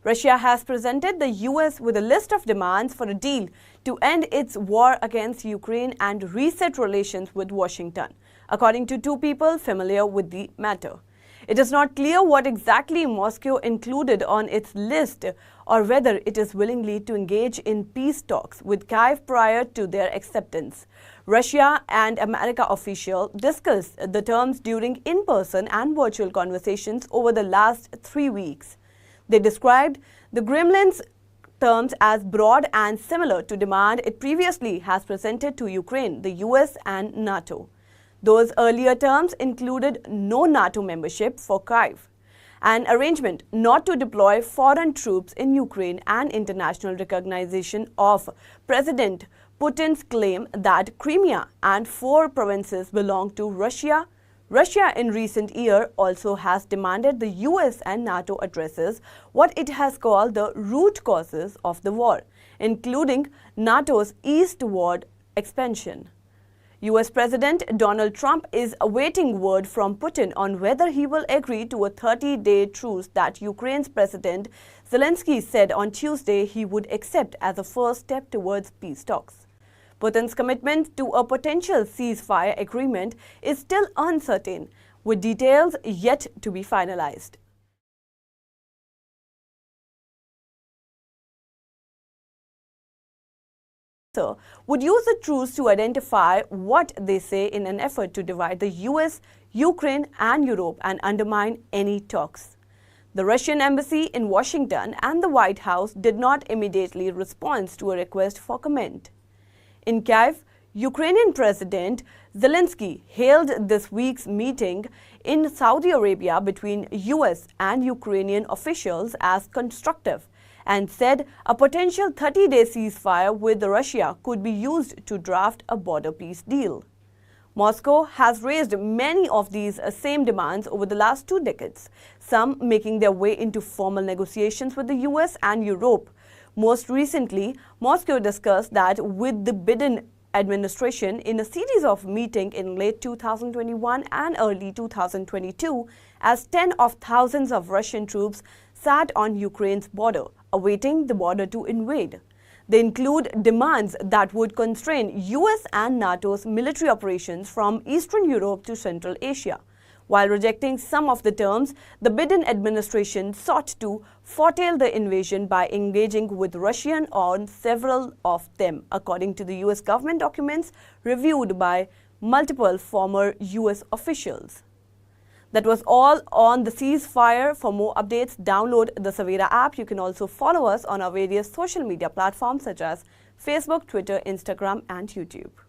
Russia has presented the US with a list of demands for a deal to end its war against Ukraine and reset relations with Washington, according to two people familiar with the matter. It is not clear what exactly Moscow included on its list or whether it is willingly to engage in peace talks with Kyiv prior to their acceptance. Russia and America officials discussed the terms during in-person and virtual conversations over the last 3 weeks. They described the Kremlin's terms as broad and similar to demand it previously has presented to Ukraine, the US and NATO. Those earlier terms included no NATO membership for Kyiv, an arrangement not to deploy foreign troops in Ukraine, and international recognition of President Putin's claim that Crimea and 4 provinces belong to Russia. Russia in recent years also has demanded the US and NATO addresses what it has called the root causes of the war, including NATO's eastward expansion. US President Donald Trump is awaiting word from Putin on whether he will agree to a 30-day truce that Ukraine's President Zelensky said on Tuesday he would accept as a first step towards peace talks. Putin's commitment to a potential ceasefire agreement is still uncertain, with details yet to be finalized. Would use the truce to identify what they say in an effort to divide the US, Ukraine and Europe and undermine any talks. The Russian embassy in Washington and the White House did not immediately respond to a request for comment. In Kyiv, Ukrainian President Zelensky hailed this week's meeting in Saudi Arabia between US and Ukrainian officials as constructive and said a potential 30-day ceasefire with Russia could be used to draft a border peace deal. Moscow has raised many of these same demands over the last 2 decades, some making their way into formal negotiations with the US and Europe. Most recently, Moscow discussed that with the Biden administration in a series of meetings in late 2021 and early 2022, as tens of thousands of Russian troops sat on Ukraine's border, awaiting the border to invade. They include demands that would constrain US and NATO's military operations from Eastern Europe to Central Asia. While rejecting some of the terms, the Biden administration sought to foretell the invasion by engaging with Russia on several of them, according to the US government documents reviewed by multiple former US officials. That was all on the ceasefire. For more updates, download the Savera app. You can also follow us on our various social media platforms such as Facebook, Twitter, Instagram and YouTube.